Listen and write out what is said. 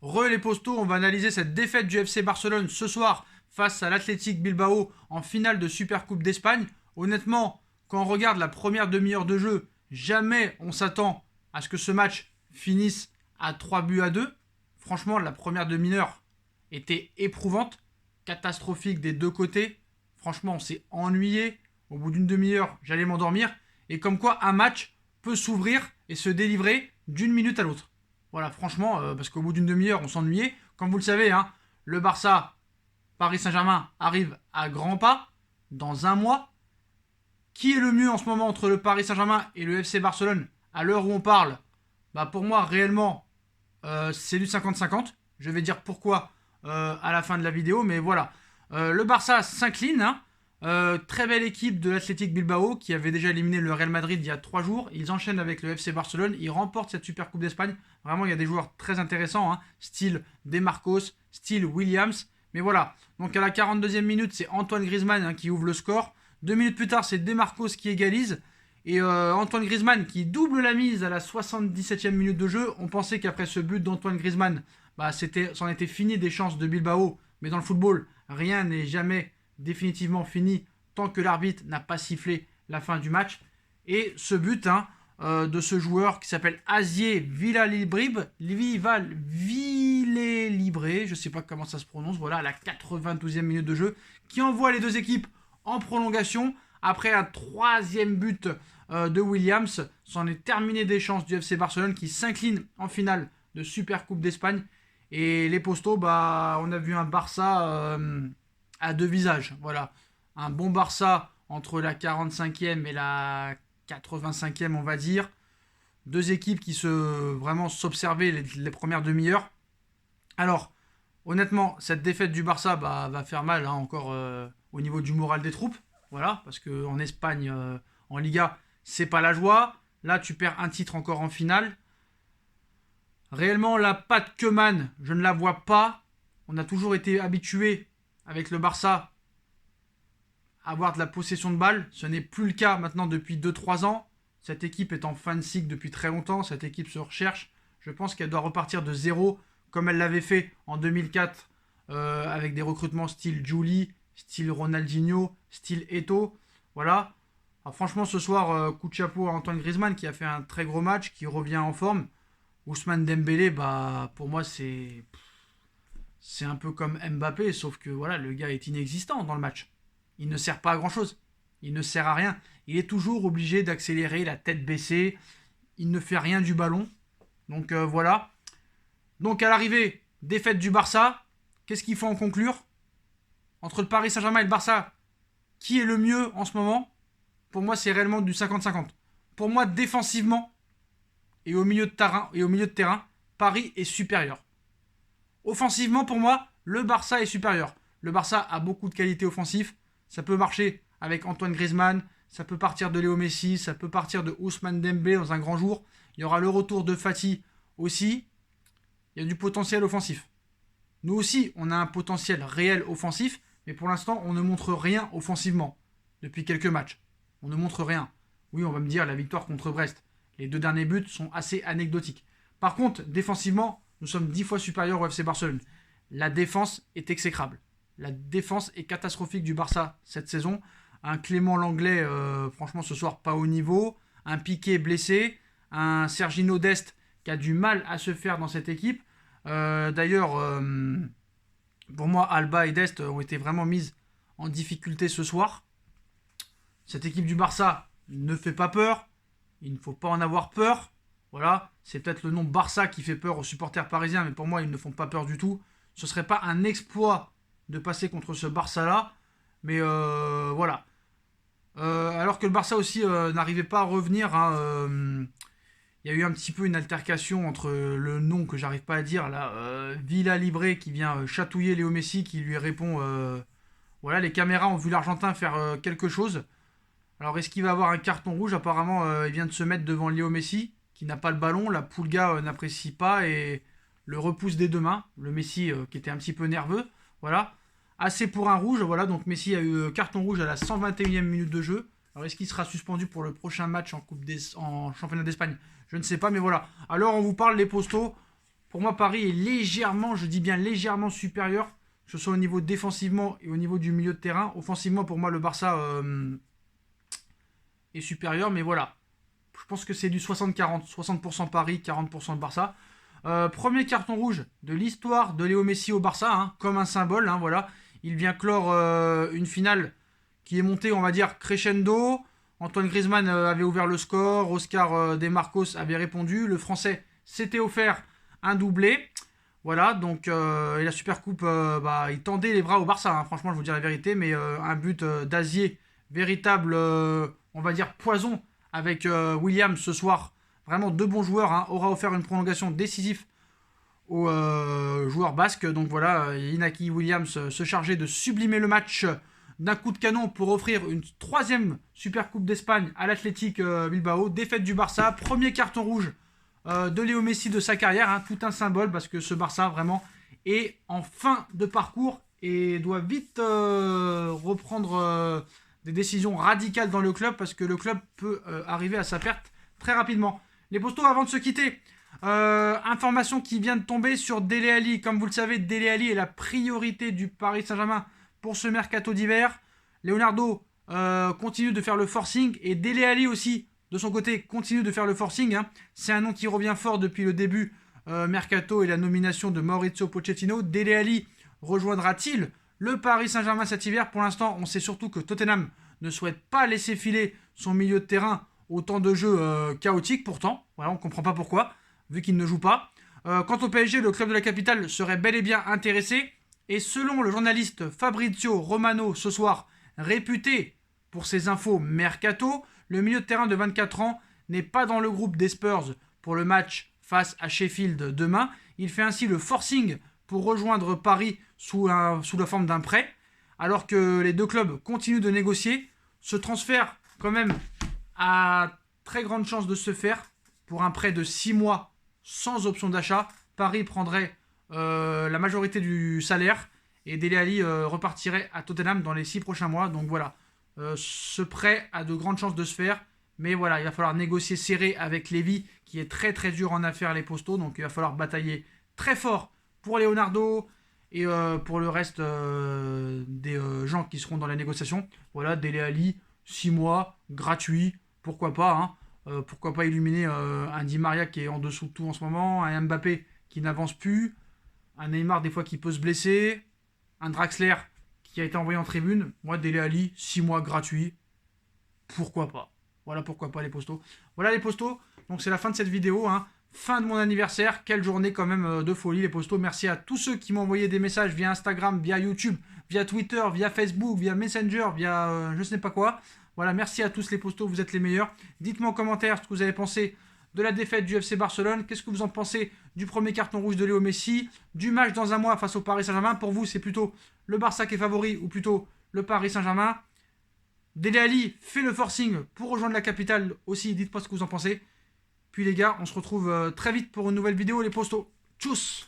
Les postos, on va analyser cette défaite du FC Barcelone ce soir face à l'Athletic Bilbao en finale de Supercoupe d'Espagne. Honnêtement, quand on regarde la première demi-heure de jeu, jamais on s'attend à ce que ce match finisse à 3 buts à 2. Franchement, la première demi-heure était éprouvante, catastrophique des deux côtés. Franchement, on s'est ennuyé. Au bout d'une demi-heure, j'allais m'endormir. Et comme quoi, un match peut s'ouvrir et se délivrer d'une minute à l'autre. Voilà, franchement, parce qu'au bout d'une demi-heure, on s'ennuyait. Comme vous le savez, hein, le Barça, Paris Saint-Germain arrive à grands pas dans un mois. Qui est le mieux en ce moment entre le Paris Saint-Germain et le FC Barcelone à l'heure où on parle? Pour moi, réellement, c'est du 50-50. Je vais dire pourquoi à la fin de la vidéo, mais voilà. Le Barça s'incline. Hein. Très belle équipe de l'Athletic Bilbao qui avait déjà éliminé le Real Madrid il y a 3 jours. Ils enchaînent avec le FC Barcelone. Ils remportent cette Super Coupe d'Espagne. Vraiment, il y a des joueurs très intéressants, hein, style De Marcos, style Williams. Mais voilà, donc à la 42e minute, c'est Antoine Griezmann qui ouvre le score. 2 minutes plus tard, c'est De Marcos qui égalise. Et Antoine Griezmann qui double la mise à la 77e minute de jeu. On pensait qu'après ce but d'Antoine Griezmann, c'en était fini des chances de Bilbao. Mais dans le football, rien n'est jamais définitivement fini tant que l'arbitre n'a pas sifflé la fin du match. Et ce but de ce joueur qui s'appelle Asier Villalibre, je sais pas comment ça se prononce, voilà, à la 92e minute de jeu, qui envoie les deux équipes en prolongation. Après un troisième but de Williams, c'en est terminé des chances du FC Barcelone qui s'incline en finale de Supercoupe d'Espagne. Et les postos, on a vu un Barça à deux visages. Voilà, un bon Barça entre la 45e et la 85e, on va dire. Deux équipes qui vraiment s'observaient les premières demi-heures. Alors, honnêtement, cette défaite du Barça va faire mal encore au niveau du moral des troupes. Voilà, parce qu'en Espagne, en Liga, c'est pas la joie. Là, tu perds un titre encore en finale. Réellement, la patte Koeman, je ne la vois pas. On a toujours été habitué avec le Barça à avoir de la possession de balle. Ce n'est plus le cas maintenant depuis 2-3 ans. Cette équipe est en fin de cycle depuis très longtemps. Cette équipe se recherche. Je pense qu'elle doit repartir de zéro comme elle l'avait fait en 2004 avec des recrutements style Juli, style Ronaldinho, style Eto'o. Voilà. Alors franchement, ce soir, coup de chapeau à Antoine Griezmann qui a fait un très gros match, qui revient en forme. Ousmane Dembélé, pour moi, c'est un peu comme Mbappé, sauf que voilà, le gars est inexistant dans le match. Il ne sert pas à grand-chose. Il ne sert à rien. Il est toujours obligé d'accélérer, la tête baissée. Il ne fait rien du ballon. Donc voilà. Donc à l'arrivée, défaite du Barça. Qu'est-ce qu'il faut en conclure? Entre le Paris Saint-Germain et le Barça, qui est le mieux en ce moment? Pour moi, c'est réellement du 50-50. Pour moi, défensivement et au milieu de terrain, Paris est supérieur. Offensivement, pour moi, le Barça est supérieur. Le Barça a beaucoup de qualités offensives. Ça peut marcher avec Antoine Griezmann, ça peut partir de Léo Messi, ça peut partir de Ousmane Dembélé dans un grand jour. Il y aura le retour de Fati aussi. Il y a du potentiel offensif. Nous aussi, on a un potentiel réel offensif, mais pour l'instant, on ne montre rien offensivement. Depuis quelques matchs. On ne montre rien. Oui, on va me dire la victoire contre Brest. Les 2 derniers buts sont assez anecdotiques. Par contre, défensivement, nous sommes 10 fois supérieurs au FC Barcelone. La défense est exécrable. La défense est catastrophique du Barça cette saison. Un Clément Langlais, franchement, ce soir, pas au niveau. Un Piqué blessé. Un Sergino Dest qui a du mal à se faire dans cette équipe. D'ailleurs, pour moi, Alba et Dest ont été vraiment mises en difficulté ce soir. Cette équipe du Barça ne fait pas peur. Il ne faut pas en avoir peur. Voilà, c'est peut-être le nom Barça qui fait peur aux supporters parisiens, mais pour moi, ils ne font pas peur du tout. Ce ne serait pas un exploit de passer contre ce Barça-là. Mais voilà. Alors que le Barça aussi n'arrivait pas à revenir. Il y a eu un petit peu une altercation entre le nom que j'arrive pas à dire, là, Villa Libre qui vient chatouiller Léo Messi, qui lui répond voilà, les caméras ont vu l'Argentin faire quelque chose. Alors est-ce qu'il va avoir un carton rouge? Apparemment, il vient de se mettre devant Léo Messi, qui n'a pas le ballon. La Pulga n'apprécie pas et le repousse des deux mains. Le Messi qui était un petit peu nerveux. Voilà. Assez pour un rouge. Voilà, donc Messi a eu carton rouge à la 121e minute de jeu. Alors est-ce qu'il sera suspendu pour le prochain match en championnat d'Espagne? Je ne sais pas, mais voilà. Alors on vous parle les postos. Pour moi, Paris est légèrement, je dis bien légèrement supérieur, que ce soit au niveau défensivement et au niveau du milieu de terrain. Offensivement, pour moi, le Barça est supérieur, mais voilà. Je pense que c'est du 60-40. 60% Paris, 40% Barça. Premier carton rouge de l'histoire de Léo Messi au Barça, hein, comme un symbole. Hein, voilà. Il vient clore une finale qui est montée, on va dire, crescendo. Antoine Griezmann avait ouvert le score. Oscar De Marcos avait répondu. Le Français s'était offert un doublé. Voilà, donc et la Supercoupe, il tendait les bras au Barça, hein, franchement, je vous dis la vérité, mais un but d'Azier, véritable, on va dire, poison avec Williams ce soir. Vraiment deux bons joueurs, hein, aura offert une prolongation décisive aux joueurs basques. Donc voilà, Inaki Williams se chargeait de sublimer le match d'un coup de canon pour offrir une troisième Supercoupe d'Espagne à l'Athletic Bilbao. Défaite du Barça, premier carton rouge de Léo Messi de sa carrière, hein, tout un symbole parce que ce Barça vraiment est en fin de parcours et doit vite reprendre des décisions radicales dans le club parce que le club peut arriver à sa perte très rapidement. Les postos, avant de se quitter, information qui vient de tomber sur Dele Alli. Comme vous le savez, Dele Alli est la priorité du Paris Saint-Germain pour ce mercato d'hiver. Leonardo continue de faire le forcing et Dele Alli aussi de son côté, continue de faire le forcing. Hein. C'est un nom qui revient fort depuis le début mercato et la nomination de Maurizio Pochettino. Dele Alli rejoindra-t-il le Paris Saint-Germain cet hiver? Pour l'instant, on sait surtout que Tottenham ne souhaite pas laisser filer son milieu de terrain au temps de jeu chaotique. Pourtant, voilà, on ne comprend pas pourquoi, vu qu'il ne joue pas. Quant au PSG, le club de la capitale serait bel et bien intéressé. Et selon le journaliste Fabrizio Romano ce soir, réputé pour ses infos mercato, le milieu de terrain de 24 ans n'est pas dans le groupe des Spurs pour le match face à Sheffield demain. Il fait ainsi le forcing pour rejoindre Paris sous la forme d'un prêt. Alors que les deux clubs continuent de négocier, ce transfert quand même a très grande chance de se faire pour un prêt de 6 mois sans option d'achat. Paris prendrait la majorité du salaire et Dele Alli repartirait à Tottenham dans les 6 prochains mois. Donc voilà. Ce prêt a de grandes chances de se faire, mais voilà, il va falloir négocier serré avec Lévy, qui est très très dur en affaires les postos, donc il va falloir batailler très fort pour Leonardo et pour le reste des gens qui seront dans la négociation. Voilà, Dele Alli, 6 mois, gratuit, pourquoi pas, hein. Pourquoi pas illuminer un Di Maria qui est en dessous de tout en ce moment, un Mbappé qui n'avance plus, un Neymar des fois qui peut se blesser, un Draxler qui a été envoyé en tribune. Moi, Dele Alli, 6 mois gratuit. Pourquoi pas? Voilà, pourquoi pas les postos. Voilà les postos. Donc c'est la fin de cette vidéo. Hein. Fin de mon anniversaire. Quelle journée quand même de folie les postos. Merci à tous ceux qui m'ont envoyé des messages via Instagram, via YouTube, via Twitter, via Facebook, via Messenger, via je ne sais pas quoi. Voilà, merci à tous les postos. Vous êtes les meilleurs. Dites-moi en commentaire ce que vous avez pensé de la défaite du FC Barcelone. Qu'est-ce que vous en pensez du premier carton rouge de Léo Messi, du match dans un mois face au Paris Saint-Germain? Pour vous, c'est plutôt le Barça qui est favori ou plutôt le Paris Saint-Germain? Dele Alli fait le forcing pour rejoindre la capitale aussi. Dites-moi ce que vous en pensez. Puis les gars, on se retrouve très vite pour une nouvelle vidéo, les postos. Tchuss!